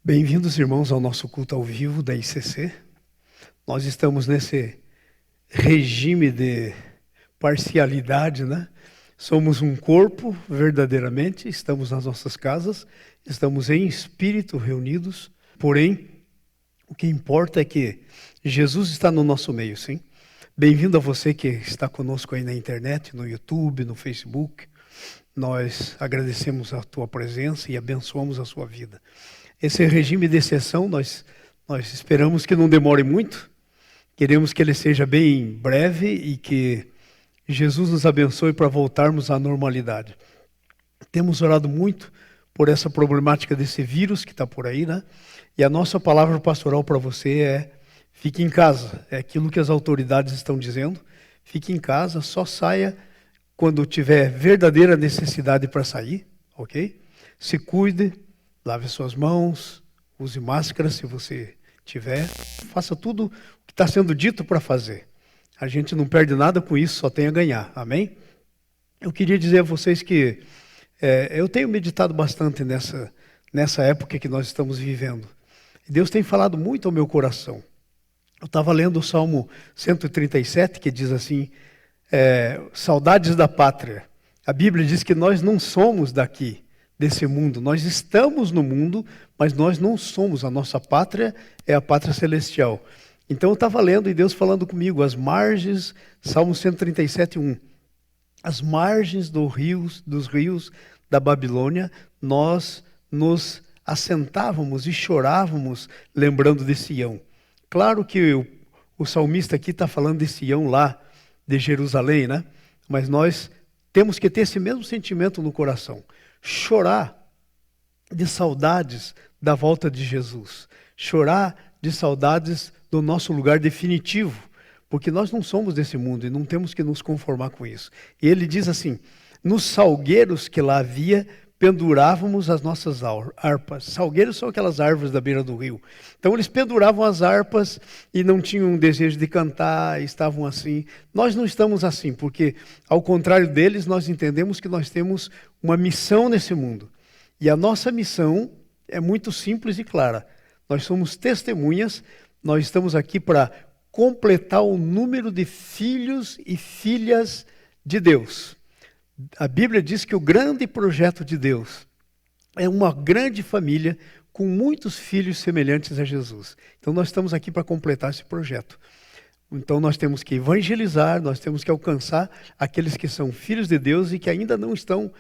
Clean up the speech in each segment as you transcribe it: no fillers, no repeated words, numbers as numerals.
Bem-vindos, irmãos, ao nosso culto ao vivo da ICC. Nós estamos nesse regime de parcialidade, né? Somos um corpo, verdadeiramente, estamos nas nossas casas, estamos em espírito reunidos, porém, o que importa é que Jesus está no nosso meio, sim? Bem-vindo a você que está conosco aí na internet, no YouTube, no Facebook. Nós agradecemos a tua presença e abençoamos a sua vida. Esse regime de exceção, nós esperamos que não demore muito. Queremos que ele seja bem breve e que Jesus nos abençoe para voltarmos à normalidade. Temos orado muito por essa problemática desse vírus que está por aí, né? E a nossa palavra pastoral para você é: fique em casa. É aquilo que as autoridades estão dizendo. Fique em casa, só saia quando tiver verdadeira necessidade para sair, ok? Se cuide. Lave suas mãos, use máscara se você tiver, faça tudo o que está sendo dito para fazer. A gente não perde nada com isso, só tem a ganhar, amém? Eu queria dizer a vocês que eu tenho meditado bastante nessa época que nós estamos vivendo. Deus tem falado muito ao meu coração. Eu estava lendo o Salmo 137, que diz assim, saudades da pátria. A Bíblia diz que nós não somos daqui, desse mundo. Nós estamos no mundo, mas nós não somos. A nossa pátria é a pátria celestial. Então eu estava lendo e Deus falando comigo, as margens, Salmo 137, 1. As margens dos rios da Babilônia, nós nos assentávamos e chorávamos lembrando de Sião. Claro que o salmista aqui está falando de Sião lá, de Jerusalém, né? Mas nós temos que ter esse mesmo sentimento no coração. Chorar de saudades da volta de Jesus. Chorar de saudades do nosso lugar definitivo. Porque nós não somos desse mundo e não temos que nos conformar com isso. E ele diz assim, nos salgueiros que lá havia, pendurávamos as nossas harpas. Salgueiros são aquelas árvores da beira do rio. Então eles penduravam as harpas e não tinham desejo de cantar, estavam assim. Nós não estamos assim, porque ao contrário deles, nós entendemos que nós temos uma missão nesse mundo. E a nossa missão é muito simples e clara. Nós somos testemunhas, nós estamos aqui para completar o número de filhos e filhas de Deus. A Bíblia diz que o grande projeto de Deus é uma grande família com muitos filhos semelhantes a Jesus. Então nós estamos aqui para completar esse projeto. Então nós temos que evangelizar, nós temos que alcançar aqueles que são filhos de Deus e que ainda não estão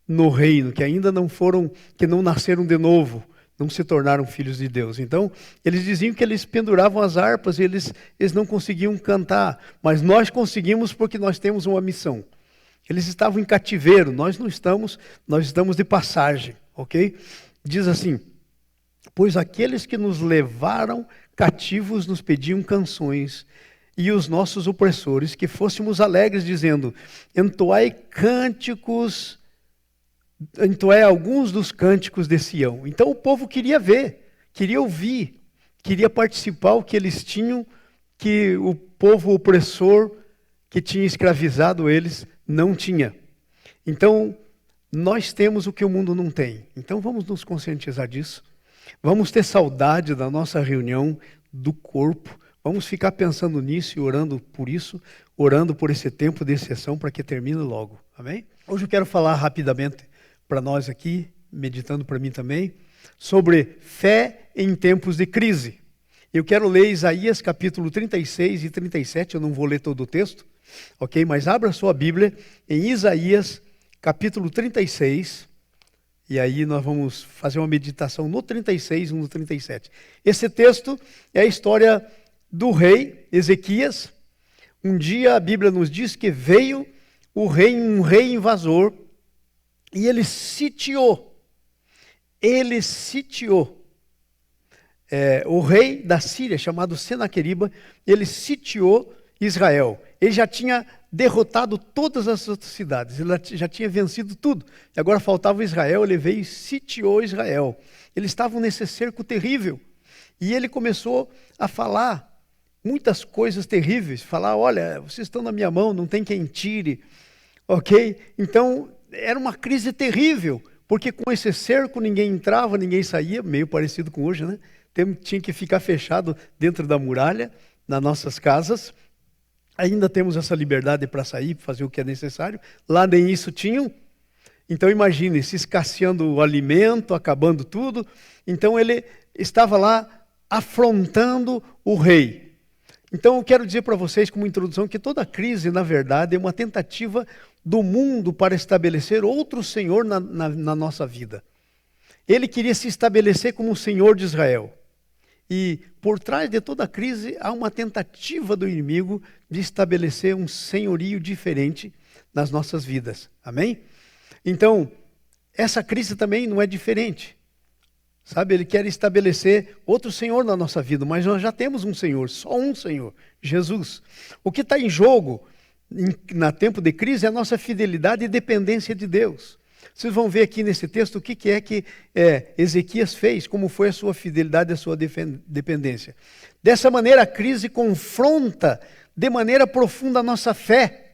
no reino, que ainda não foram, que não nasceram de novo, não se tornaram filhos de Deus. Então eles diziam que eles penduravam as harpas e eles não conseguiam cantar, mas nós conseguimos porque nós temos uma missão. Eles estavam em cativeiro, nós não estamos, nós estamos de passagem, ok? Diz assim, pois aqueles que nos levaram cativos nos pediam canções, e os nossos opressores que fôssemos alegres, dizendo, entoai cânticos, entoai alguns dos cânticos de Sião. Então o povo queria ver, queria ouvir, queria participar o que eles tinham, que o povo opressor que tinha escravizado eles não tinha. Então, nós temos o que o mundo não tem. Então, vamos nos conscientizar disso. Vamos ter saudade da nossa reunião do corpo. Vamos ficar pensando nisso e orando por isso, orando por esse tempo de exceção para que termine logo. Amém? Hoje eu quero falar rapidamente para nós aqui, meditando para mim também, sobre fé em tempos de crise. Eu quero ler Isaías capítulo 36 e 37, eu não vou ler todo o texto, ok? Mas abra sua Bíblia em Isaías capítulo 36, e aí nós vamos fazer uma meditação no 36 e no 37. Esse texto é a história do rei Ezequias. Um dia a Bíblia nos diz que veio um rei invasor, e ele sitiou. O rei da Síria, chamado Senaqueriba, ele sitiou Israel. Ele já tinha derrotado todas as outras cidades, ele já tinha vencido tudo. E agora faltava Israel, ele veio e sitiou Israel. Eles estavam nesse cerco terrível. E ele começou a falar muitas coisas terríveis. Falar, olha, vocês estão na minha mão, não tem quem tire. Ok? Então, era uma crise terrível, Porque com esse cerco ninguém entrava, ninguém saía, meio parecido com hoje, né? Tinha que ficar fechado dentro da muralha, nas nossas casas. Ainda temos essa liberdade para sair, fazer o que é necessário. Lá nem isso tinham. Então imagine, se escasseando o alimento, acabando tudo. Então ele estava lá afrontando o rei. Então eu quero dizer para vocês, como introdução, que toda crise, na verdade, é uma tentativa do mundo para estabelecer outro Senhor na nossa vida. Ele queria se estabelecer como o Senhor de Israel. E por trás de toda crise há uma tentativa do inimigo de estabelecer um senhorio diferente nas nossas vidas. Amém? Então, essa crise também não é diferente. Sabe, ele quer estabelecer outro Senhor na nossa vida, mas nós já temos um Senhor, só um Senhor, Jesus. O que está em jogo na tempo de crise é a nossa fidelidade e dependência de Deus. Vocês vão ver aqui nesse texto o que Ezequias fez, como foi a sua fidelidade e a sua dependência. Dessa maneira, a crise confronta de maneira profunda a nossa fé.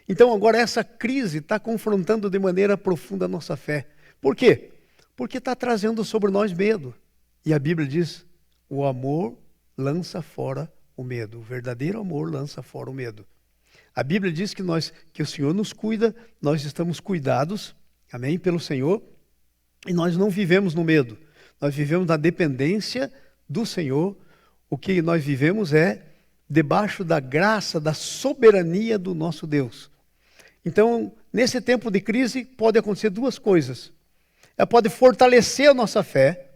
Então, agora, essa crise está confrontando de maneira profunda a nossa fé. Por quê? Porque está trazendo sobre nós medo. E a Bíblia diz, o amor lança fora o medo. O verdadeiro amor lança fora o medo. A Bíblia diz que o Senhor nos cuida, nós estamos cuidados, amém, pelo Senhor, e nós não vivemos no medo, nós vivemos na dependência do Senhor. O que nós vivemos é debaixo da graça, da soberania do nosso Deus. Então, nesse tempo de crise, pode acontecer duas coisas. Ela pode fortalecer a nossa fé,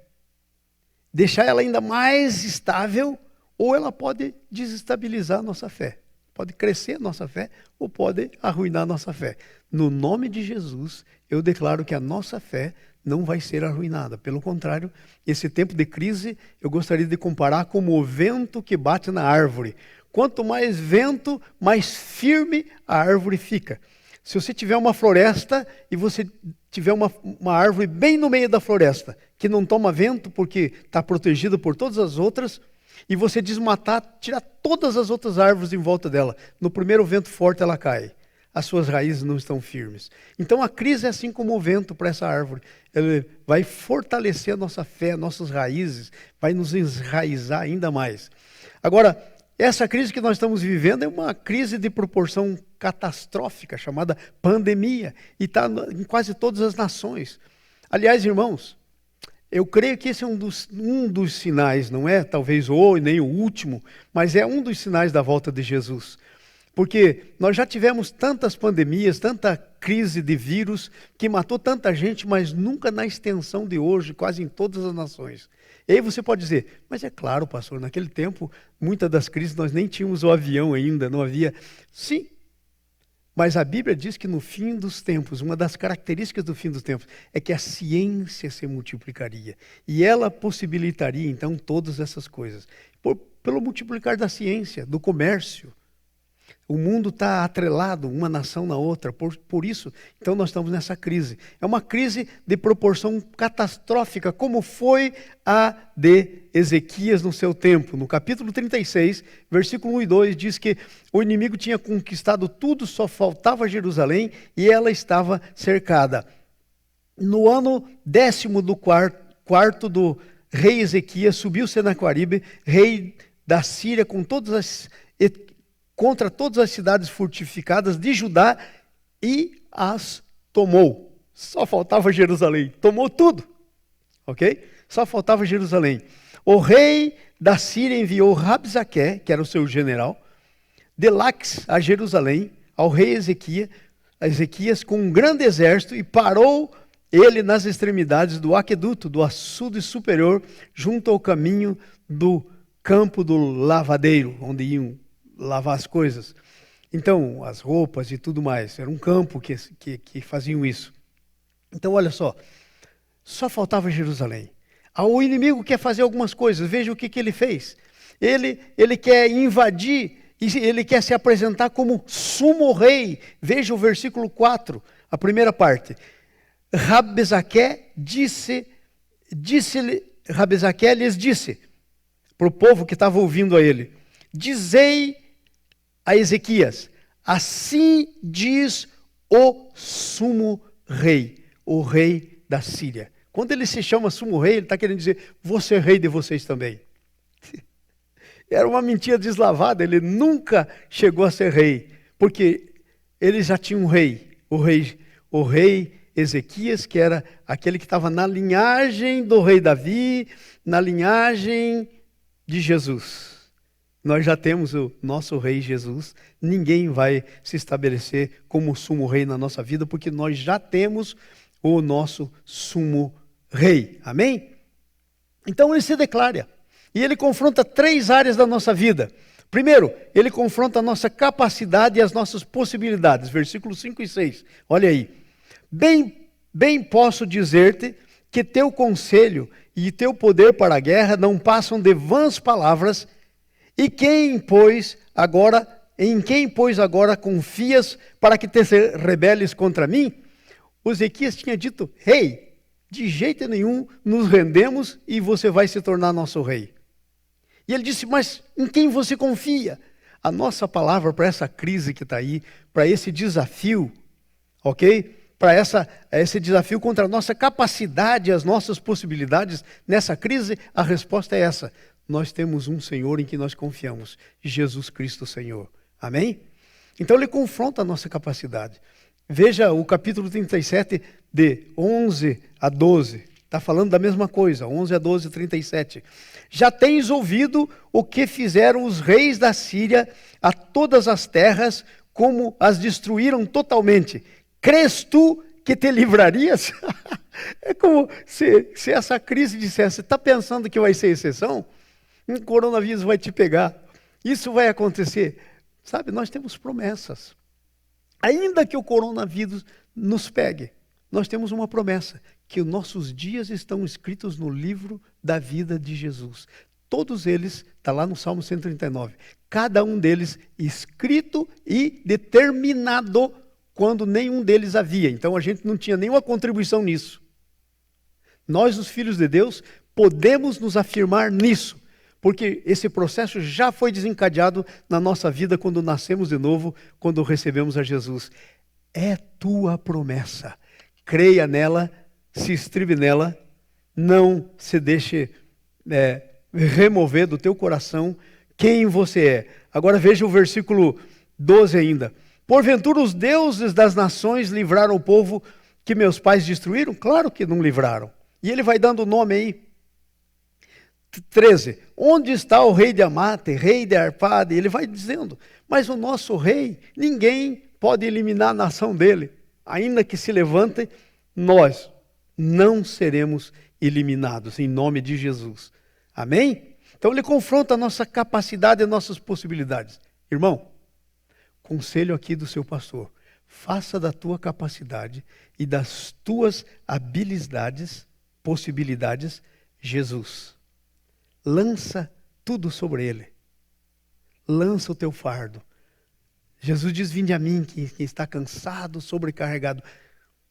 deixar ela ainda mais estável, ou ela pode desestabilizar a nossa fé. Pode crescer a nossa fé ou pode arruinar a nossa fé. No nome de Jesus, eu declaro que a nossa fé não vai ser arruinada. Pelo contrário, esse tempo de crise, eu gostaria de comparar como o vento que bate na árvore. Quanto mais vento, mais firme a árvore fica. Se você tiver uma floresta e você tiver uma árvore bem no meio da floresta, que não toma vento porque está protegida por todas as outras, e você desmatar, tirar todas as outras árvores em volta dela, no primeiro vento forte ela cai. As suas raízes não estão firmes. Então a crise é assim como o vento para essa árvore. Ela vai fortalecer a nossa fé, nossas raízes, vai nos enraizar ainda mais. Agora, essa crise que nós estamos vivendo é uma crise de proporção catastrófica, chamada pandemia, e está em quase todas as nações. Aliás, irmãos, eu creio que esse é um dos sinais, não é talvez nem o último, mas é um dos sinais da volta de Jesus. Porque nós já tivemos tantas pandemias, tanta crise de vírus, que matou tanta gente, mas nunca na extensão de hoje, quase em todas as nações. E aí você pode dizer, mas é claro, pastor, naquele tempo, muitas das crises nós nem tínhamos o avião ainda, não havia... Sim, mas a Bíblia diz que no fim dos tempos, uma das características do fim dos tempos é que a ciência se multiplicaria. E ela possibilitaria, então, todas essas coisas. Pelo multiplicar da ciência, do comércio. O mundo está atrelado, uma nação na outra. Por isso, então, nós estamos nessa crise. É uma crise de proporção catastrófica, como foi a de Ezequias no seu tempo. No capítulo 36, versículo 1 e 2, diz que o inimigo tinha conquistado tudo, só faltava Jerusalém e ela estava cercada. No ano 10º do quarto do rei Ezequias, subiu Senaqueribe, rei da Síria, contra todas as cidades fortificadas de Judá e as tomou. Só faltava Jerusalém. Tomou tudo. Ok? Só faltava Jerusalém. O rei da Síria enviou Rabzaque, que era o seu general, de Laques a Jerusalém, ao rei Ezequias com um grande exército, e parou ele nas extremidades do aqueduto, do açude superior, junto ao caminho do campo do lavadeiro, onde iam lavar as coisas. Então, as roupas e tudo mais. Era um campo que faziam isso. Então, olha só faltava Jerusalém. O inimigo quer fazer algumas coisas. Veja o que ele fez. Ele quer invadir, ele quer se apresentar como sumo rei. Veja o versículo 4, a primeira parte. Rabzaque lhes disse, para o povo que estava ouvindo a ele, dizei a Ezequias, assim diz o sumo rei. o rei da Síria. Quando ele se chama sumo rei, ele está querendo dizer, vou ser rei de vocês também. Era uma mentira deslavada, ele nunca chegou a ser rei, porque ele já tinha um rei, o rei Ezequias, que era aquele que estava na linhagem do rei Davi, na linhagem de Jesus. Nós já temos o nosso rei Jesus, ninguém vai se estabelecer como sumo rei na nossa vida, porque nós já temos o nosso sumo rei, amém? Então ele se declara, e ele confronta 3 áreas da nossa vida. Primeiro, ele confronta a nossa capacidade e as nossas possibilidades, versículos 5 e 6, olha aí. Bem posso dizer-te que teu conselho e teu poder para a guerra não passam de vãs palavras, e em quem, pois, agora confias para que te rebeles contra mim? O Ezequias tinha dito, rei, de jeito nenhum nos rendemos e você vai se tornar nosso rei. E ele disse, mas em quem você confia? A nossa palavra para essa crise que está aí, para esse desafio, ok? Para esse desafio contra a nossa capacidade, as nossas possibilidades nessa crise, a resposta é essa. Nós temos um Senhor em que nós confiamos, Jesus Cristo Senhor. Amém? Então ele confronta a nossa capacidade. Veja o capítulo 37, de 11 a 12. Está falando da mesma coisa, 11 a 12, 37. Já tens ouvido o que fizeram os reis da Síria a todas as terras, como as destruíram totalmente. Crês tu que te livrarias? É como se essa crise dissesse, está pensando que vai ser exceção? Um coronavírus vai te pegar. Isso vai acontecer. Sabe, nós temos promessas. Ainda que o coronavírus nos pegue, nós temos uma promessa, que os nossos dias estão escritos no livro da vida de Jesus. Todos eles, está lá no Salmo 139, cada um deles escrito e determinado quando nenhum deles havia. Então a gente não tinha nenhuma contribuição nisso. Nós, os filhos de Deus, podemos nos afirmar nisso, porque esse processo já foi desencadeado na nossa vida quando nascemos de novo, quando recebemos a Jesus. É tua promessa. Creia nela, se estribe nela, não se deixe remover do teu coração quem você é. Agora veja o versículo 12 ainda. Porventura os deuses das nações livraram o povo que meus pais destruíram? Claro que não livraram. E ele vai dando o nome aí. 13. Onde está o rei de Amate, rei de Arpade? Ele vai dizendo, mas o nosso rei, ninguém pode eliminar a nação dele. Ainda que se levante, nós não seremos eliminados, em nome de Jesus. Amém? Então ele confronta a nossa capacidade e nossas possibilidades. Irmão, conselho aqui do seu pastor, faça da tua capacidade e das tuas habilidades, possibilidades, Jesus. Lança tudo sobre ele. Lança o teu fardo. Jesus diz, vinde a mim, que está cansado, sobrecarregado.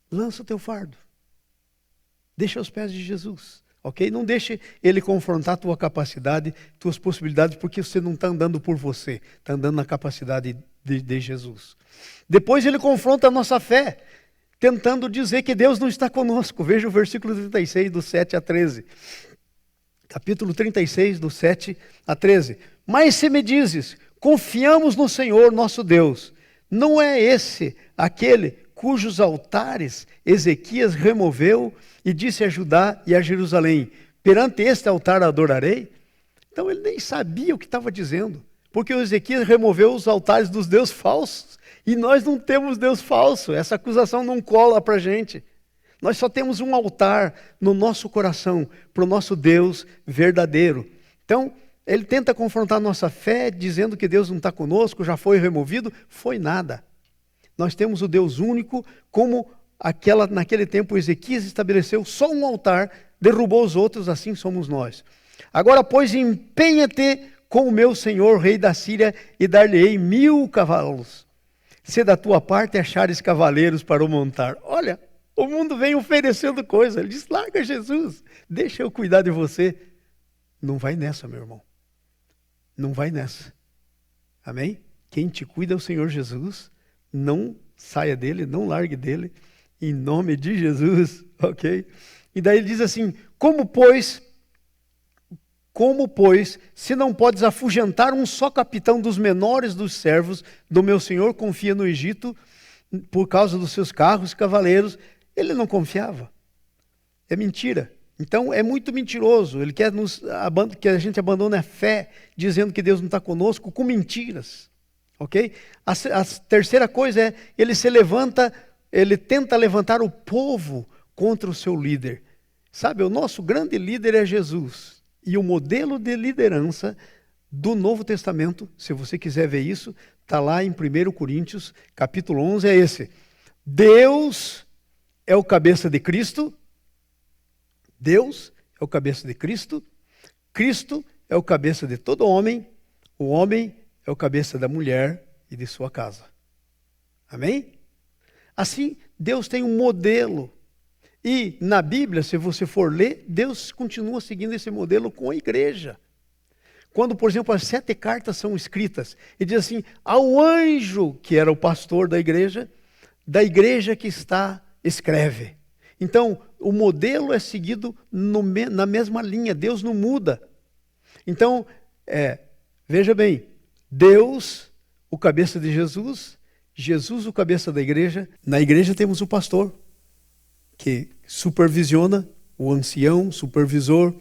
Lança o teu fardo. Deixa aos pés de Jesus. Ok? Não deixe ele confrontar a tua capacidade, tuas possibilidades, porque você não está andando por você. Está andando na capacidade de Jesus. Depois ele confronta a nossa fé, tentando dizer que Deus não está conosco. Veja o versículo 36, do 7 a 13. Capítulo 36, do 7 a 13. Mas se me dizes, confiamos no Senhor nosso Deus, não é esse aquele cujos altares Ezequias removeu e disse a Judá e a Jerusalém, perante este altar adorarei? Então ele nem sabia o que estava dizendo, porque o Ezequias removeu os altares dos deuses falsos, e nós não temos Deus falso, essa acusação não cola para a gente. Nós só temos um altar no nosso coração para o nosso Deus verdadeiro. Então, ele tenta confrontar a nossa fé, dizendo que Deus não está conosco, já foi removido. Foi nada. Nós temos o Deus único, como naquele tempo Ezequias estabeleceu só um altar, derrubou os outros, assim somos nós. Agora, pois, empenha-te com o meu senhor, rei da Síria, e dar-lhe-ei 1000 cavalos. Se da tua parte achares cavaleiros para o montar. Olha, o mundo vem oferecendo coisa. Ele diz, larga Jesus, deixa eu cuidar de você. Não vai nessa, meu irmão. Não vai nessa. Amém? Quem te cuida é o Senhor Jesus. Não saia dele, não largue dele. Em nome de Jesus, ok? E daí ele diz assim, como pois, se não podes afugentar um só capitão dos menores dos servos do meu senhor, confia no Egito, por causa dos seus carros e cavaleiros. Ele não confiava. É mentira. Então é muito mentiroso. Ele quer que a gente abandone a fé, dizendo que Deus não está conosco, com mentiras. Ok? A terceira coisa é, ele tenta levantar o povo contra o seu líder. Sabe, o nosso grande líder é Jesus. E o modelo de liderança do Novo Testamento, se você quiser ver isso, está lá em 1 Coríntios, capítulo 11, é esse. Deus é o cabeça de Cristo. Deus é o cabeça de Cristo. Cristo é o cabeça de todo homem. O homem é o cabeça da mulher e de sua casa. Amém? Assim, Deus tem um modelo. E na Bíblia, se você for ler, Deus continua seguindo esse modelo com a igreja. Quando, por exemplo, as 7 cartas são escritas, ele diz assim, ao anjo, que era o pastor da igreja que escreve. Então, o modelo é seguido na mesma linha, Deus não muda. Então, veja bem, Deus, o cabeça de Jesus, Jesus, o cabeça da igreja. Na igreja temos o pastor, que supervisiona, o ancião, supervisor.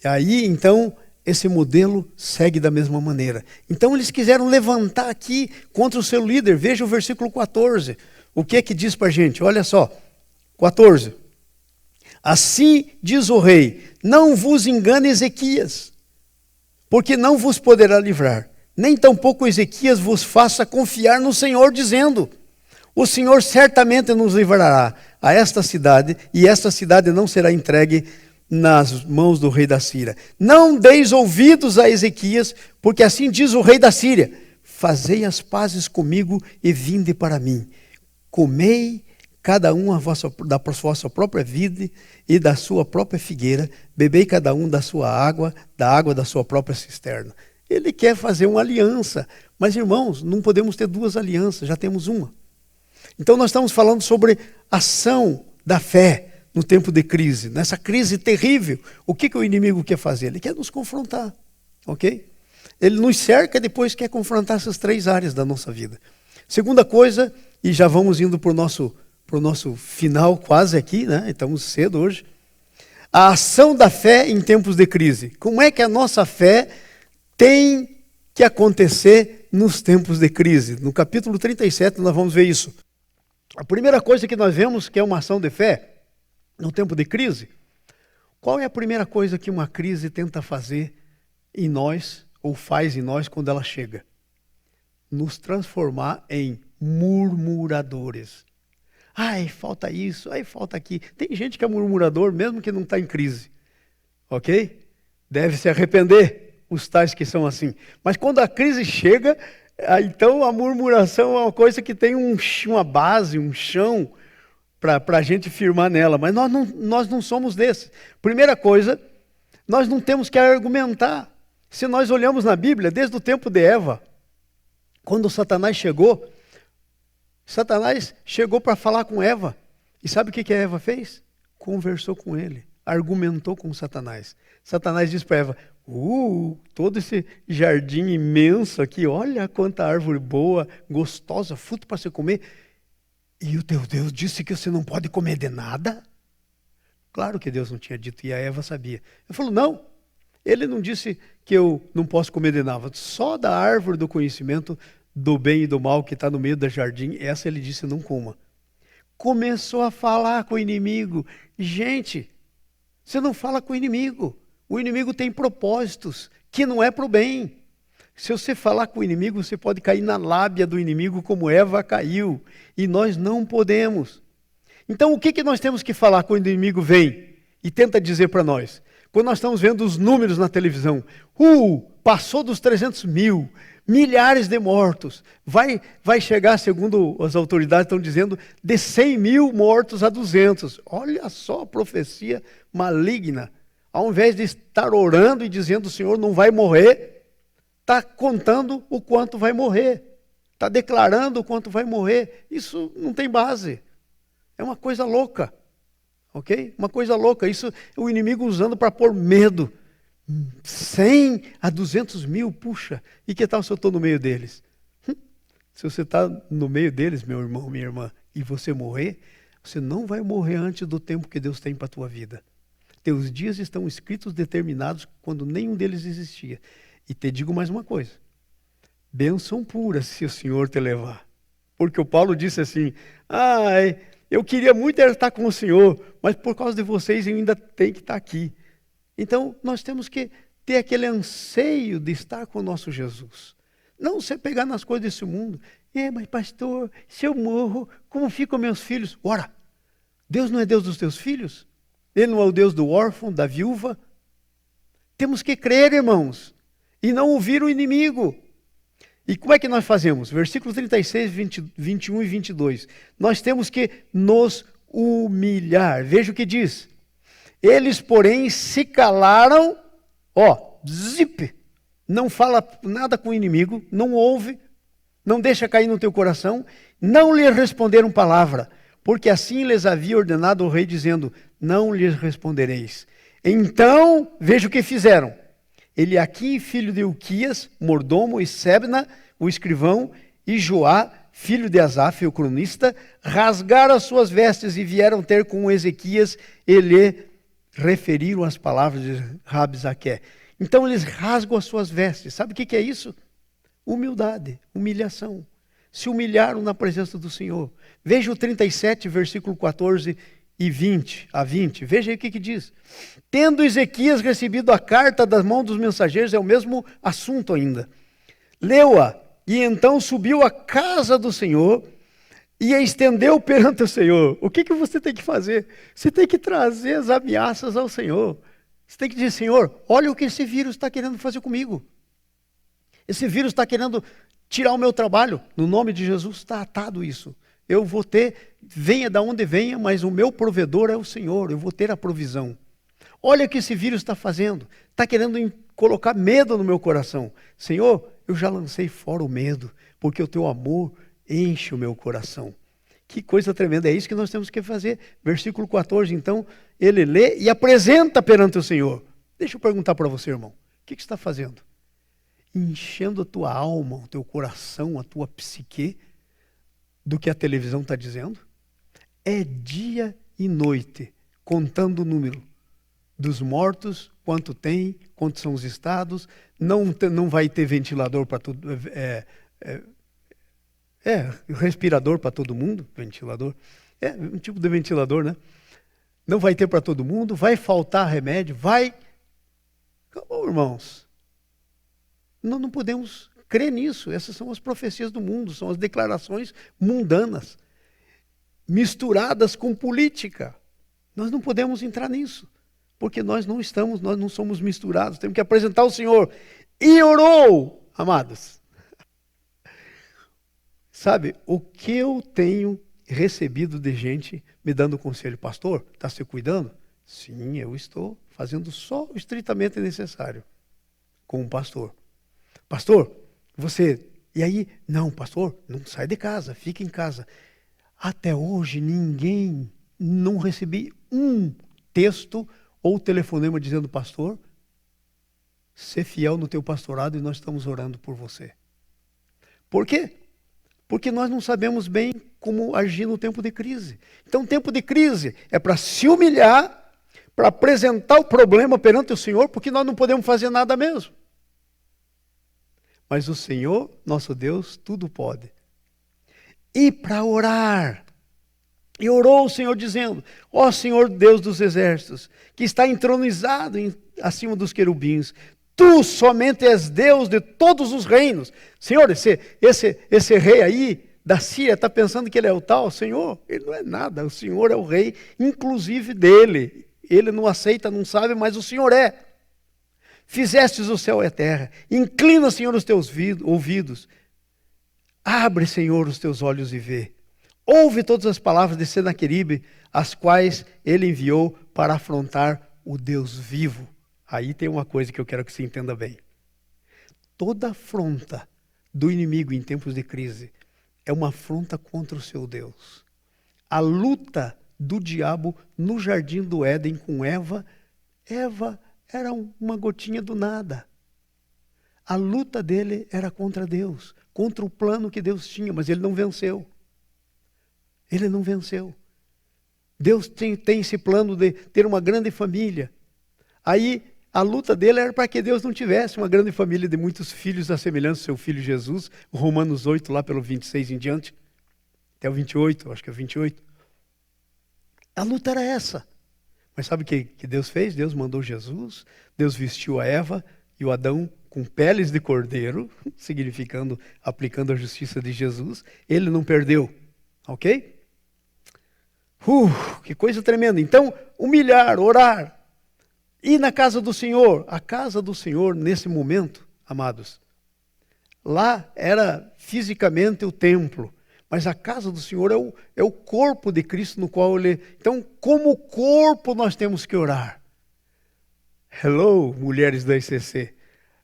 E aí, então, esse modelo segue da mesma maneira. Então, eles quiseram levantar aqui contra o seu líder. Veja o versículo 14. O que é que diz para a gente? Olha só, 14. Assim diz o rei, não vos engane Ezequias, porque não vos poderá livrar. Nem tampouco Ezequias vos faça confiar no Senhor, dizendo, o Senhor certamente nos livrará a esta cidade, e esta cidade não será entregue nas mãos do rei da Síria. Não deis ouvidos a Ezequias, porque assim diz o rei da Síria, fazei as pazes comigo e vinde para mim. Comei cada um da vossa própria vide e da sua própria figueira, bebei cada um da sua água, da água da sua própria cisterna. Ele quer fazer uma aliança, mas irmãos, não podemos ter 2 alianças, já temos uma. Então nós estamos falando sobre ação da fé no tempo de crise, nessa crise terrível. O que o inimigo quer fazer? Ele quer nos confrontar, ok? Ele nos cerca e depois quer confrontar essas 3 áreas da nossa vida. Segunda coisa, e já vamos indo para o nosso final quase aqui, né? Estamos cedo hoje. A ação da fé em tempos de crise. Como é que a nossa fé tem que acontecer nos tempos de crise? No capítulo 37 nós vamos ver isso. A primeira coisa que nós vemos que é uma ação de fé no tempo de crise. Qual é a primeira coisa que uma crise tenta fazer em nós, ou faz em nós quando ela chega? Nos transformar em murmuradores. Ai, falta isso, ai, falta aqui. Tem gente que é murmurador mesmo que não está em crise. Ok? Deve se arrepender, os tais que são assim. Mas quando a crise chega, então a murmuração é uma coisa que tem uma base, um chão, para a gente firmar nela. Mas nós não somos desses. Primeira coisa, nós não temos que argumentar. Se nós olhamos na Bíblia, desde o tempo de Eva, quando Satanás chegou para falar com Eva. E sabe o que a Eva fez? Conversou com ele, argumentou com Satanás. Satanás disse para Eva, todo esse jardim imenso aqui, olha quanta árvore boa, gostosa, fruto para você comer. E o teu Deus disse que você não pode comer de nada? Claro que Deus não tinha dito, e a Eva sabia. Ele falou, não, ele não disse que eu não posso comer de nada, só da árvore do conhecimento do bem e do mal que está no meio do jardim, essa ele disse, não coma. Começou a falar com o inimigo. Gente, você não fala com o inimigo tem propósitos que não é para o bem. Se você falar com o inimigo, você pode cair na lábia do inimigo como Eva caiu, e nós não podemos. Então o que nós temos que falar quando o inimigo vem e tenta dizer para nós? Quando nós estamos vendo os números na televisão, passou dos 300 mil, milhares de mortos, vai chegar, segundo as autoridades estão dizendo, de 100 mil mortos a 200. Olha só a profecia maligna. Ao invés de estar orando e dizendo o Senhor não vai morrer, está contando o quanto vai morrer. Está declarando o quanto vai morrer. Isso não tem base. É uma coisa louca. Ok? Uma coisa louca. Isso o inimigo usando para pôr medo. 100 a 200 mil, puxa. E que tal se eu estou no meio deles? Se você está no meio deles, meu irmão, minha irmã, e você morrer, você não vai morrer antes do tempo que Deus tem para a tua vida. Teus dias estão escritos, determinados, quando nenhum deles existia. E te digo mais uma coisa. Bênção pura se o Senhor te levar. Porque o Paulo disse assim, eu queria muito estar com o Senhor, mas por causa de vocês eu ainda tenho que estar aqui. Então, nós temos que ter aquele anseio de estar com o nosso Jesus. Não você pegar nas coisas desse mundo. Mas pastor, se eu morro, como ficam meus filhos? Ora, Deus não é Deus dos teus filhos? Ele não é o Deus do órfão, da viúva? Temos que crer, irmãos, e não ouvir o inimigo. E como é que nós fazemos? Versículo 36, 21 e 22. Nós temos que nos humilhar. Veja o que diz. Eles, porém, se calaram, não fala nada com o inimigo, não ouve, não deixa cair no teu coração, não lhe responderam palavra, porque assim lhes havia ordenado o rei, dizendo, não lhes respondereis. Então, veja o que fizeram. Eliaquim, filho de Ilquias, mordomo, e Sebna, o escrivão, e Joá, filho de Asaf, o cronista, rasgaram as suas vestes e vieram ter com Ezequias e lhe referiram as palavras de Rabsaque. Então eles rasgam as suas vestes. Sabe o que é isso? Humildade, humilhação. Se humilharam na presença do Senhor. Veja o 37, versículo 14 e 20 a 20. Veja aí o que diz. Tendo Ezequias recebido a carta das mãos dos mensageiros, é o mesmo assunto ainda. Leu-a, e então subiu à casa do Senhor e a estendeu perante o Senhor. O que você tem que fazer? Você tem que trazer as ameaças ao Senhor. Você tem que dizer, Senhor, olha o que esse vírus está querendo fazer comigo. Esse vírus está querendo tirar o meu trabalho. No nome de Jesus está atado isso. Eu vou ter, venha da onde venha, mas o meu provedor é o Senhor. Eu vou ter a provisão. Olha o que esse vírus está fazendo. Está querendo colocar medo no meu coração. Senhor, eu já lancei fora o medo, porque o teu amor enche o meu coração. Que coisa tremenda, é isso que nós temos que fazer. Versículo 14, então, ele lê e apresenta perante o Senhor. Deixa eu perguntar para você, irmão, o que você está fazendo? Enchendo a tua alma, o teu coração, a tua psique, do que a televisão está dizendo? É dia e noite, contando o número dos mortos, quanto tem, quantos são os estados, não vai ter ventilador para tudo, respirador para todo mundo, ventilador, um tipo de ventilador, né? Não vai ter para todo mundo, vai faltar remédio, Acabou, irmãos. Não podemos crer nisso, essas são as profecias do mundo, são as declarações mundanas, misturadas com política. Nós não podemos entrar nisso, porque nós não somos misturados, temos que apresentar o Senhor. E orou, amados. Sabe, o que eu tenho recebido de gente me dando conselho, pastor, está se cuidando? Sim, eu estou fazendo só o estritamente necessário com um pastor. Pastor, e aí? Não, pastor, não sai de casa, fica em casa. Até hoje não recebi um texto ou telefonema dizendo, pastor, ser fiel no teu pastorado e nós estamos orando por você. Por quê? Porque nós não sabemos bem como agir no tempo de crise. Então, tempo de crise é para se humilhar, para apresentar o problema perante o Senhor, porque nós não podemos fazer nada mesmo. Mas o Senhor, nosso Deus, tudo pode. E para orar. E orou o Senhor dizendo, ó Senhor Deus dos exércitos, que está entronizado acima dos querubins, tu somente és Deus de todos os reinos. Senhor, esse rei aí da Síria está pensando que ele é o tal. Senhor, ele não é nada. O Senhor é o rei, inclusive dele. Ele não aceita, não sabe, mas o Senhor é. Fizestes o céu e a terra. Inclina, Senhor, os teus ouvidos. Abre, Senhor, os teus olhos e vê. Ouve todas as palavras de Senaqueribe, as quais ele enviou para afrontar o Deus vivo. Aí tem uma coisa que eu quero que você entenda bem. Toda afronta do inimigo em tempos de crise é uma afronta contra o seu Deus. A luta do diabo no jardim do Éden com Eva. Eva era uma gotinha do nada. A luta dele era contra Deus, contra o plano que Deus tinha, mas ele não venceu. Ele não venceu. Deus tem esse plano de ter uma grande família. Aí a luta dele era para que Deus não tivesse uma grande família de muitos filhos, à semelhança do seu filho Jesus, Romanos 8, lá pelo 26 em diante, até o 28, acho que é o 28. A luta era essa. Mas sabe o que Deus fez? Deus mandou Jesus, Deus vestiu a Eva e o Adão com peles de cordeiro, significando, aplicando a justiça de Jesus. Ele não perdeu, ok? Que coisa tremenda. Então, humilhar, orar, ir na casa do Senhor. A casa do Senhor, nesse momento, amados, lá era fisicamente o templo, mas a casa do Senhor é o corpo de Cristo no qual ele... Então, como corpo, nós temos que orar. Hello, mulheres da ICC.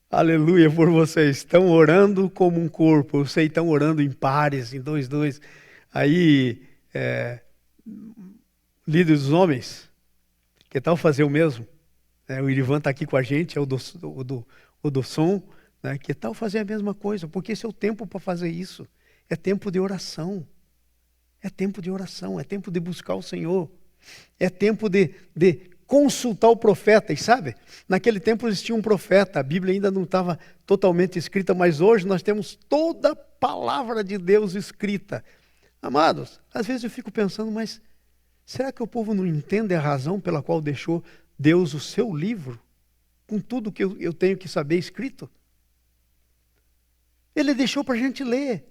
Aleluia por vocês. Estão orando como um corpo. Eu sei, estão orando em pares, em dois. Aí, líderes dos homens, que tal fazer o mesmo? O Irivan está aqui com a gente, é o do som. Né? Que tal fazer a mesma coisa? Porque esse é o tempo para fazer isso. É tempo de oração. É tempo de oração. É tempo de buscar o Senhor. É tempo de consultar o profeta. E sabe, naquele tempo existia um profeta. A Bíblia ainda não estava totalmente escrita, mas hoje nós temos toda a palavra de Deus escrita. Amados, às vezes eu fico pensando, mas será que o povo não entende a razão pela qual deixou Deus o seu livro? Com tudo que eu tenho que saber escrito? Ele deixou para a gente ler.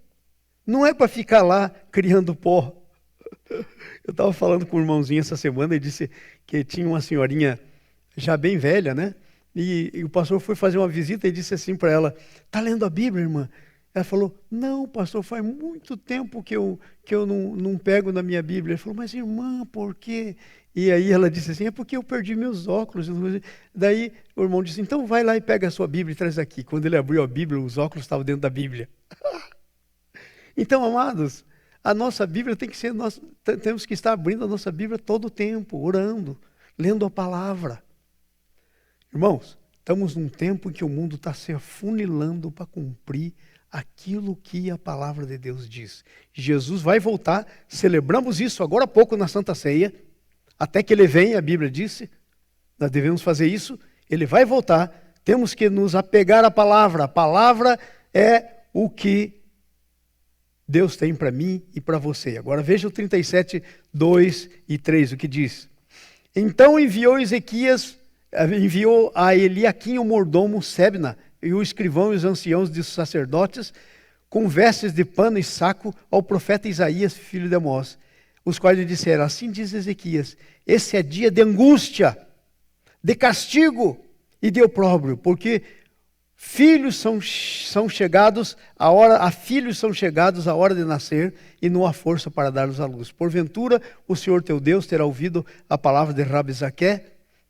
Não é para ficar lá criando pó. Eu estava falando com um irmãozinho essa semana e disse que tinha uma senhorinha já bem velha, né? E o pastor foi fazer uma visita e disse assim para ela: "Está lendo a Bíblia, irmã?" Ela falou: "Não, pastor, faz muito tempo que eu não pego na minha Bíblia." Ele falou: "Mas irmã, por quê?" E aí ela disse assim: "É porque eu perdi meus óculos." Daí o irmão disse: "Então vai lá e pega a sua Bíblia e traz aqui." Quando ele abriu a Bíblia, os óculos estavam dentro da Bíblia. Então, amados, a nossa Bíblia tem que ser, nós temos que estar abrindo a nossa Bíblia todo o tempo, orando, lendo a palavra. Irmãos, estamos num tempo em que o mundo está se afunilando para cumprir aquilo que a palavra de Deus diz. Jesus vai voltar, celebramos isso agora há pouco na Santa Ceia, até que ele venha, a Bíblia disse, nós devemos fazer isso, ele vai voltar, temos que nos apegar à palavra. A palavra é o que Deus tem para mim e para você. Agora veja o 37, 2 e 3, o que diz. Então enviou a Eliaquim o mordomo Sebna, e o escrivão e os anciãos dos sacerdotes, com vestes de pano e saco, ao profeta Isaías, filho de Amós, os quais lhe disseram: assim diz Ezequias, esse é dia de angústia, de castigo e de opróbrio, porque filhos são chegados a hora de nascer, e não há força para dar-los à luz. Porventura, o Senhor teu Deus terá ouvido a palavra de Rabizaque,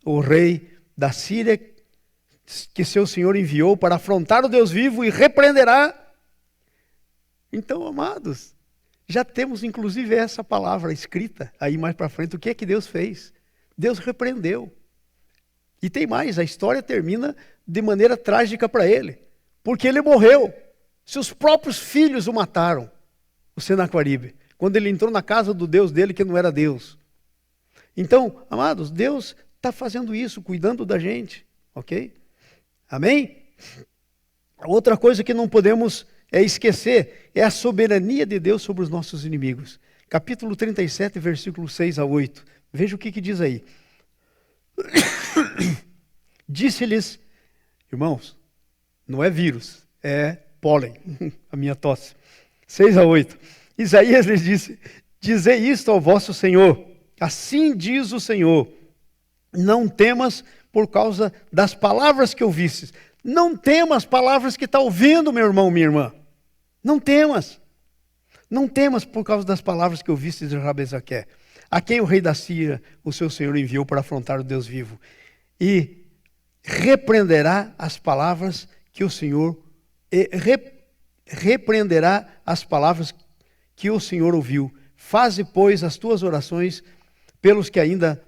o rei da Síria, que seu Senhor enviou para afrontar o Deus vivo, e repreenderá. Então, amados, já temos inclusive essa palavra escrita aí mais para frente. O que é que Deus fez? Deus repreendeu. E tem mais, a história termina de maneira trágica para ele, porque ele morreu. Seus próprios filhos o mataram, o Senaqueribe, quando ele entrou na casa do Deus dele, que não era Deus. Então, amados, Deus está fazendo isso, cuidando da gente, ok? Amém? Outra coisa que não podemos esquecer é a soberania de Deus sobre os nossos inimigos. Capítulo 37, versículos 6 a 8. Veja o que diz aí. Disse-lhes, irmãos, não é vírus, é pólen, a minha tosse. 6 a 8. Isaías lhes disse: dizei isto ao vosso Senhor, assim diz o Senhor, não temas por causa das palavras que ouvistes. Não temas as palavras que está ouvindo, meu irmão, minha irmã. Não temas. Não temas por causa das palavras que ouvistes de Rabizaque, a quem o rei da Síria, o seu Senhor, enviou para afrontar o Deus vivo. E repreenderá as palavras que o Senhor repreenderá as palavras que o Senhor ouviu. Faze, pois, as tuas orações pelos que ainda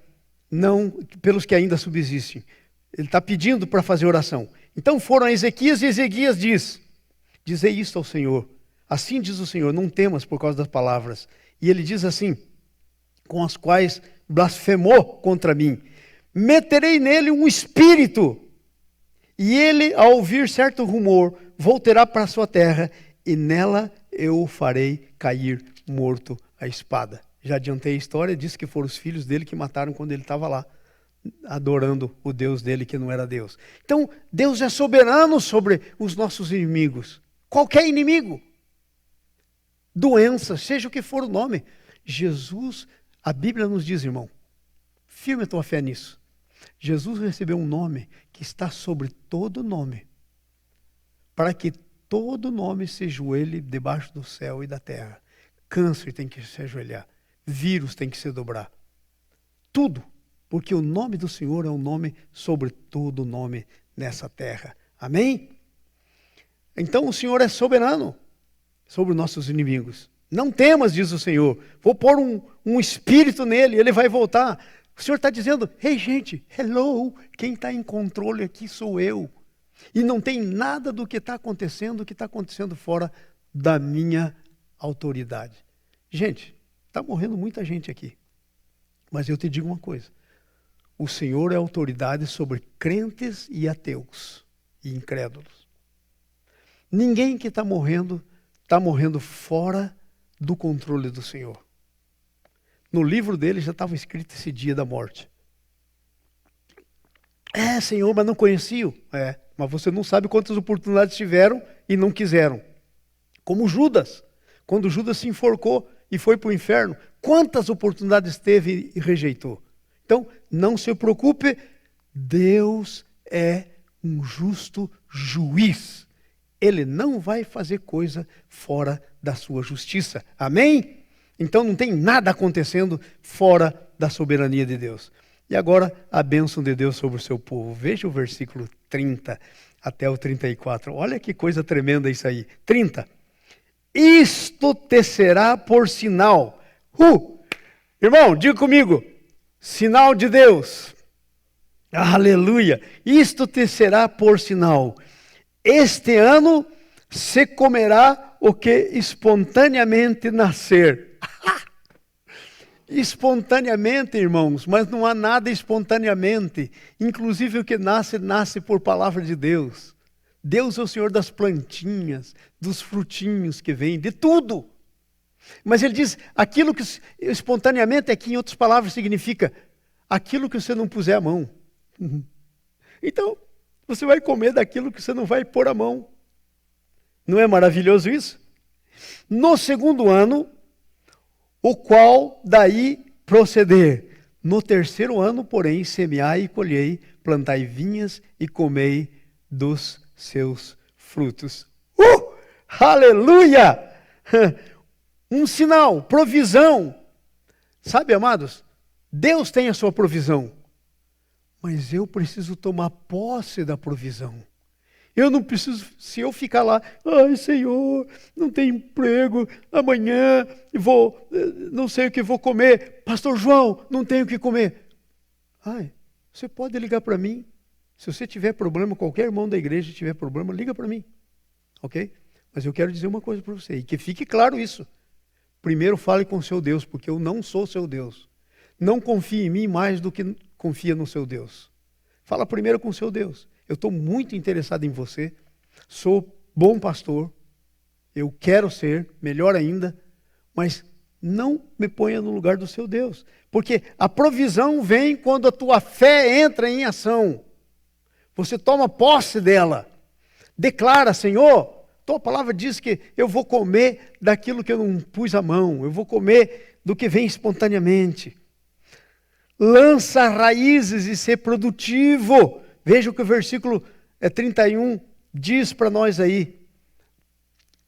subsistem. Ele está pedindo para fazer oração. Então foram a Ezequias e Ezequias diz: dizei isto ao Senhor. Assim diz o Senhor, não temas por causa das palavras. E ele diz assim, com as quais blasfemou contra mim: meterei nele um espírito, e ele, ao ouvir certo rumor, voltará para a sua terra, e nela eu o farei cair morto à espada. Já adiantei a história, disse que foram os filhos dele que mataram quando ele estava lá, adorando o Deus dele que não era Deus. Então, Deus é soberano sobre os nossos inimigos. Qualquer inimigo. Doença, seja o que for o nome. Jesus, a Bíblia nos diz, irmão, firme a tua fé nisso. Jesus recebeu um nome que está sobre todo nome, para que todo nome se ajoelhe debaixo do céu e da terra. Câncer tem que se ajoelhar, vírus tem que se dobrar. Tudo, porque o nome do Senhor é um nome sobre todo nome nessa terra. Amém? Então o Senhor é soberano sobre os nossos inimigos. Não temas, diz o Senhor, vou pôr um espírito nele, ele vai voltar. O Senhor está dizendo, hey gente, hello, quem está em controle aqui sou eu. E não tem nada do que está acontecendo fora da minha autoridade. Gente, está morrendo muita gente aqui. Mas eu te digo uma coisa, o Senhor é autoridade sobre crentes e ateus e incrédulos. Ninguém que está morrendo fora do controle do Senhor. No livro dele já estava escrito esse dia da morte. Senhor, mas não conheciam. Mas você não sabe quantas oportunidades tiveram e não quiseram. Como Judas. Quando Judas se enforcou e foi para o inferno, quantas oportunidades teve e rejeitou? Então, não se preocupe, Deus é um justo juiz. Ele não vai fazer coisa fora da sua justiça. Amém? Então não tem nada acontecendo fora da soberania de Deus. E agora a bênção de Deus sobre o seu povo. Veja o versículo 30 até o 34. Olha que coisa tremenda isso aí. 30. Isto te será por sinal. Irmão, diga comigo. Sinal de Deus. Aleluia. Isto te será por sinal. Este ano se comerá o que espontaneamente nascer. Espontaneamente, irmãos, mas não há nada espontaneamente. Inclusive o que nasce, nasce por palavra de Deus. Deus é o Senhor das plantinhas, dos frutinhos que vêm, de tudo. Mas ele diz, aquilo que espontaneamente aqui, em outras palavras, significa aquilo que você não puser a mão. Então, você vai comer daquilo que você não vai pôr a mão. Não é maravilhoso isso? No segundo ano, o qual daí proceder. No terceiro ano, porém, semeai e colhei, plantai vinhas e comei dos seus frutos. Aleluia! Um sinal, provisão. Sabe, amados, Deus tem a sua provisão, mas eu preciso tomar posse da provisão. Eu não preciso, se eu ficar lá, ai Senhor, não tenho emprego, amanhã não sei o que vou comer. Pastor João, não tenho o que comer. Você pode ligar para mim. Se você tiver problema, qualquer irmão da igreja tiver problema, liga para mim. Ok? Mas eu quero dizer uma coisa para você, e que fique claro isso. Primeiro fale com o seu Deus, porque eu não sou seu Deus. Não confie em mim mais do que confia no seu Deus. Fala primeiro com o seu Deus. Eu estou muito interessado em você, sou bom pastor, eu quero ser, melhor ainda, mas não me ponha no lugar do seu Deus, porque a provisão vem quando a tua fé entra em ação, você toma posse dela, declara, Senhor, tua palavra diz que eu vou comer daquilo que eu não pus a mão, eu vou comer do que vem espontaneamente, lança raízes e ser produtivo. Veja o que o versículo 31 diz para nós aí.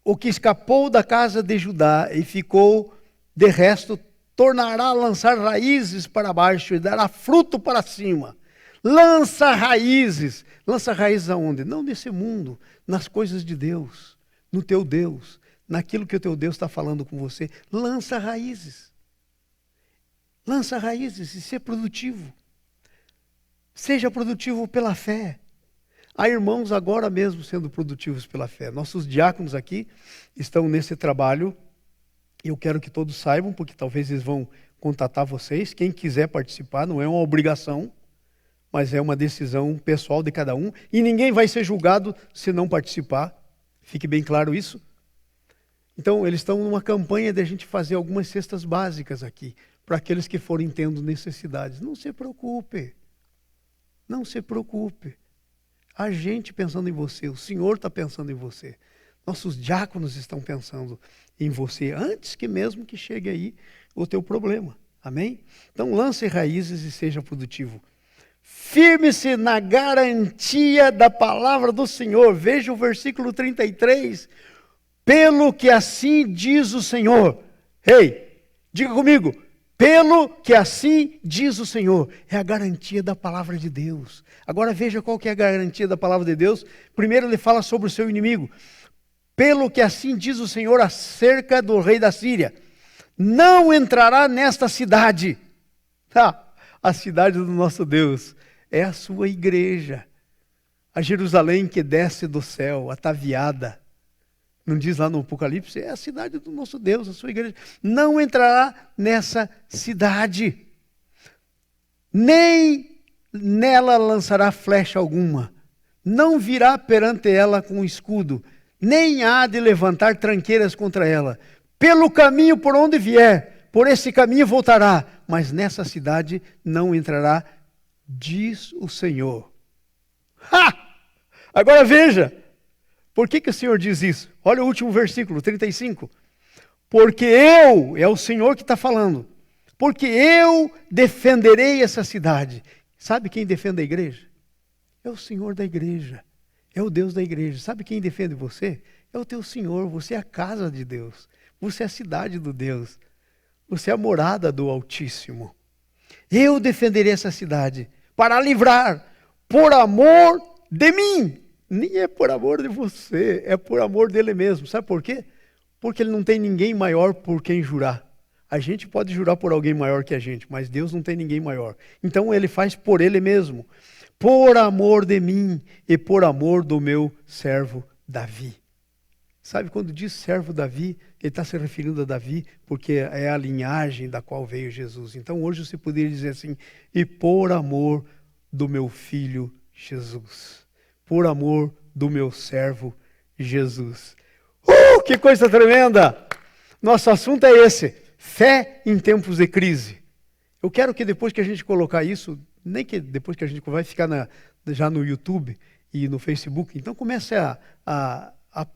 O que escapou da casa de Judá e ficou de resto, tornará a lançar raízes para baixo e dará fruto para cima. Lança raízes. Lança raízes aonde? Não nesse mundo, nas coisas de Deus, no teu Deus. naquilo que o teu Deus está falando com você. Lança raízes. Lança raízes e seja produtivo. Seja produtivo pela fé. Há irmãos agora mesmo sendo produtivos pela fé. Nossos diáconos aqui estão nesse trabalho. E eu quero que todos saibam, porque talvez eles vão contatar vocês. Quem quiser participar, não é uma obrigação, mas é uma decisão pessoal de cada um. E ninguém vai ser julgado se não participar. Fique bem claro isso. Então, eles estão numa campanha de a gente fazer algumas cestas básicas aqui, para aqueles que forem tendo necessidades. Não se preocupe. Não se preocupe. A gente pensando em você, o Senhor está pensando em você. Nossos diáconos estão pensando em você, antes que mesmo que chegue aí o teu problema. Amém? Então, lance raízes e seja produtivo. Firme-se na garantia da palavra do Senhor. Veja o versículo 33. Pelo que assim diz o Senhor. Ei, diga comigo. Pelo que assim diz o Senhor. É a garantia da palavra de Deus. Agora veja qual que é a garantia da palavra de Deus. Primeiro ele fala sobre o seu inimigo. Pelo que assim diz o Senhor acerca do rei da Síria. Não entrará nesta cidade. A cidade do nosso Deus é a sua igreja. A Jerusalém que desce do céu, ataviada. Não diz lá no Apocalipse, é a cidade do nosso Deus, a sua igreja. Não entrará nessa cidade. Nem nela lançará flecha alguma. Não virá perante ela com escudo. Nem há de levantar tranqueiras contra ela. Pelo caminho por onde vier, por esse caminho voltará. Mas nessa cidade não entrará, diz o Senhor. Agora veja. Por que o Senhor diz isso? Olha o último versículo, 35. Porque eu, é o Senhor que está falando, porque eu defenderei essa cidade. Sabe quem defende a igreja? É o Senhor da igreja, é o Deus da igreja. Sabe quem defende você? É o teu Senhor, você é a casa de Deus, você é a cidade do Deus, você é a morada do Altíssimo. Eu defenderei essa cidade para livrar, por amor de mim. Nem é por amor de você, é por amor dele mesmo. Sabe por quê? Porque ele não tem ninguém maior por quem jurar. A gente pode jurar por alguém maior que a gente, mas Deus não tem ninguém maior. Então ele faz por ele mesmo. Por amor de mim e por amor do meu servo Davi. Sabe, quando diz servo Davi, ele está se referindo a Davi, porque é a linhagem da qual veio Jesus. Então hoje você poderia dizer assim, e por amor do meu filho Jesus. Por amor do meu servo Jesus. Que coisa tremenda! Nosso assunto é esse, fé em tempos de crise. Eu quero que depois que a gente colocar isso, nem que depois que a gente vai ficar já no YouTube e no Facebook, então comece a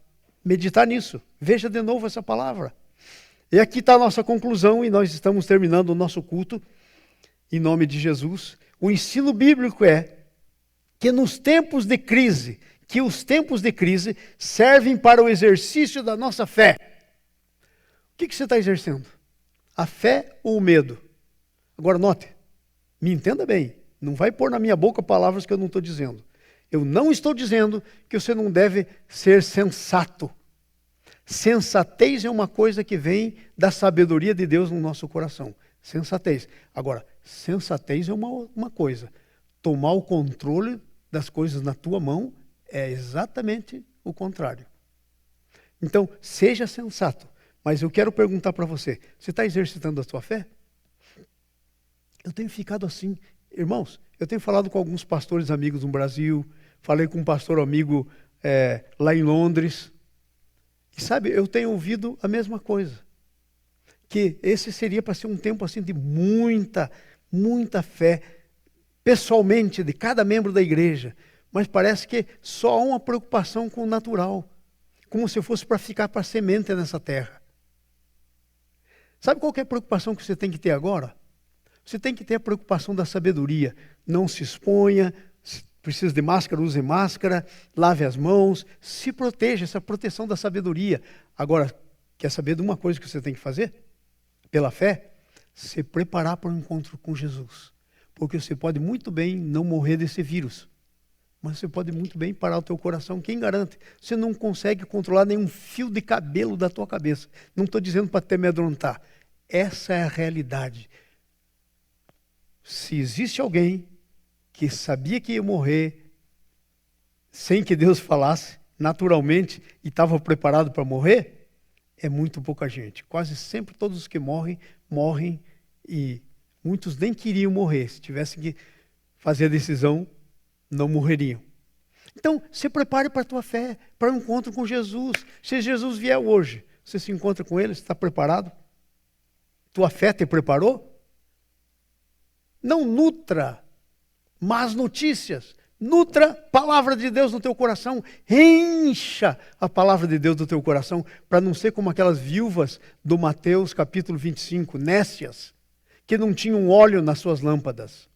meditar nisso. Veja de novo essa palavra. E aqui está a nossa conclusão, e nós estamos terminando o nosso culto, em nome de Jesus. O ensino bíblico é que nos tempos de crise, que os tempos de crise servem para o exercício da nossa fé. O que você está exercendo? A fé ou o medo? Agora note, me entenda bem, não vai pôr na minha boca palavras que eu não estou dizendo. Eu não estou dizendo que você não deve ser sensato. Sensatez é uma coisa que vem da sabedoria de Deus no nosso coração. Sensatez. Agora, sensatez é uma coisa. Tomar o controle das coisas na tua mão é exatamente o contrário. Então, seja sensato. Mas eu quero perguntar para você, você está exercitando a sua fé? Eu tenho ficado assim. Irmãos, eu tenho falado com alguns pastores amigos no Brasil, falei com um pastor amigo lá em Londres. E sabe, eu tenho ouvido a mesma coisa. Que esse seria para ser um tempo assim de muita, muita fé, pessoalmente, de cada membro da igreja. Mas parece que só há uma preocupação com o natural. Como se fosse para ficar para semente nessa terra. Sabe qual que é a preocupação que você tem que ter agora? Você tem que ter a preocupação da sabedoria. Não se exponha, se precisa de máscara, use máscara, lave as mãos, se proteja, essa proteção da sabedoria. Agora, quer saber de uma coisa que você tem que fazer? Pela fé, se preparar para o encontro com Jesus. Porque você pode muito bem não morrer desse vírus. Mas você pode muito bem parar o teu coração. Quem garante? Você não consegue controlar nenhum fio de cabelo da tua cabeça. Não estou dizendo para te amedrontar. Essa é a realidade. Se existe alguém que sabia que ia morrer sem que Deus falasse, naturalmente, e estava preparado para morrer, é muito pouca gente. Quase sempre todos os que morrem, morrem e muitos nem queriam morrer. Se tivessem que fazer a decisão, não morreriam. Então, se prepare para a tua fé, para o encontro com Jesus. Se Jesus vier hoje, você se encontra com Ele, você está preparado? Tua fé te preparou? Não nutra más notícias. Nutra a palavra de Deus no teu coração. Encha a palavra de Deus no teu coração, para não ser como aquelas viúvas do Mateus capítulo 25, nécias, que não tinham óleo nas suas lâmpadas.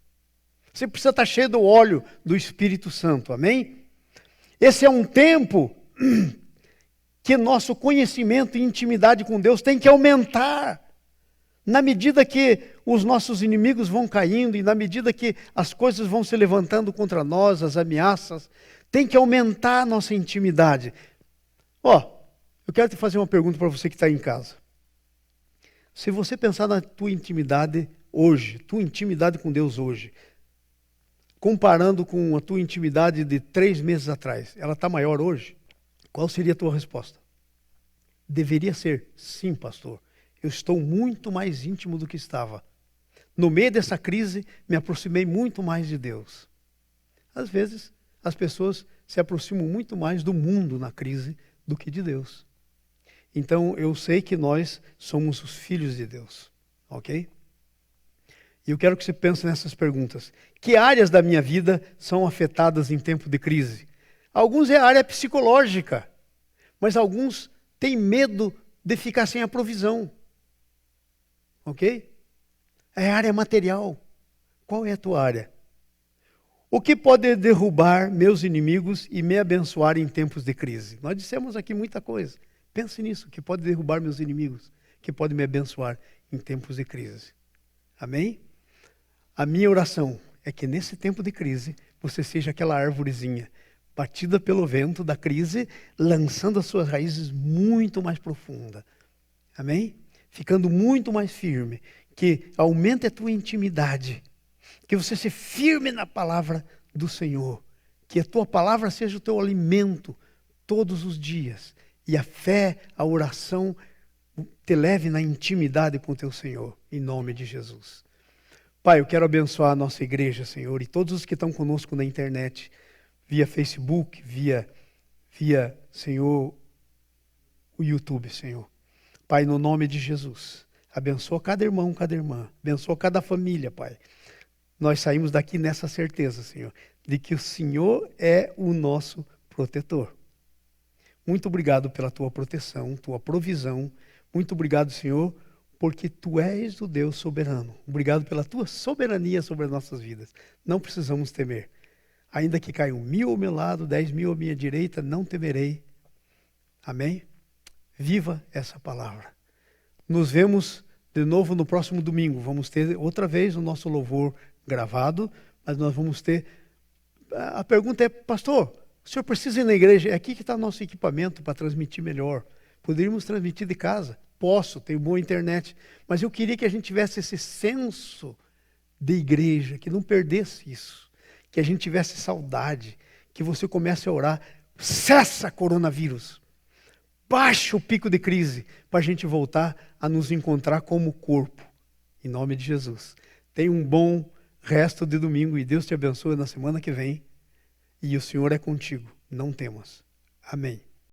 Você precisa estar cheio do óleo do Espírito Santo, amém? Esse é um tempo que nosso conhecimento e intimidade com Deus tem que aumentar. Na medida que os nossos inimigos vão caindo e na medida que as coisas vão se levantando contra nós, as ameaças, tem que aumentar a nossa intimidade. Eu quero te fazer uma pergunta para você que está em casa. Se você pensar na tua intimidade hoje, tua intimidade com Deus hoje, comparando com a tua intimidade de 3 meses atrás, ela está maior hoje? Qual seria a tua resposta? Deveria ser, sim, pastor. Eu estou muito mais íntimo do que estava. No meio dessa crise, me aproximei muito mais de Deus. Às vezes, as pessoas se aproximam muito mais do mundo na crise do que de Deus. Então, eu sei que nós somos os filhos de Deus, ok? E eu quero que você pense nessas perguntas. Que áreas da minha vida são afetadas em tempo de crise? Alguns é a área psicológica, mas alguns têm medo de ficar sem a provisão. Ok? É a área material. Qual é a tua área? O que pode derrubar meus inimigos e me abençoar em tempos de crise? Nós dissemos aqui muita coisa. Pense nisso, que pode derrubar meus inimigos, que pode me abençoar em tempos de crise. Amém? A minha oração é que nesse tempo de crise, você seja aquela árvorezinha, batida pelo vento da crise, lançando as suas raízes muito mais profunda. Amém? Ficando muito mais firme, que aumente a tua intimidade, que você se firme na palavra do Senhor, que a tua palavra seja o teu alimento todos os dias, e a fé, a oração, te leve na intimidade com o teu Senhor, em nome de Jesus. Pai, eu quero abençoar a nossa igreja, Senhor, e todos os que estão conosco na internet, via Facebook, via Senhor, o YouTube, Senhor. Pai, no nome de Jesus, abençoa cada irmão, cada irmã, abençoa cada família, Pai. Nós saímos daqui nessa certeza, Senhor, de que o Senhor é o nosso protetor. Muito obrigado pela tua proteção, tua provisão. Muito obrigado, Senhor, porque tu és o Deus soberano. Obrigado pela tua soberania sobre as nossas vidas. Não precisamos temer. Ainda que caiam 1000 ao meu lado, 10.000 à minha direita, não temerei. Amém? Viva essa palavra. Nos vemos de novo no próximo domingo. Vamos ter outra vez o nosso louvor gravado, mas nós vamos ter... A pergunta é, pastor, o senhor precisa ir na igreja? É aqui que está nosso equipamento para transmitir melhor. Poderíamos transmitir de casa. Posso, tenho boa internet. Mas eu queria que a gente tivesse esse senso de igreja, que não perdesse isso. Que a gente tivesse saudade, que você comece a orar. Cessa coronavírus. Baixa o pico de crise para a gente voltar a nos encontrar como corpo. Em nome de Jesus. Tenha um bom resto de domingo e Deus te abençoe na semana que vem. E o Senhor é contigo. Não temas. Amém.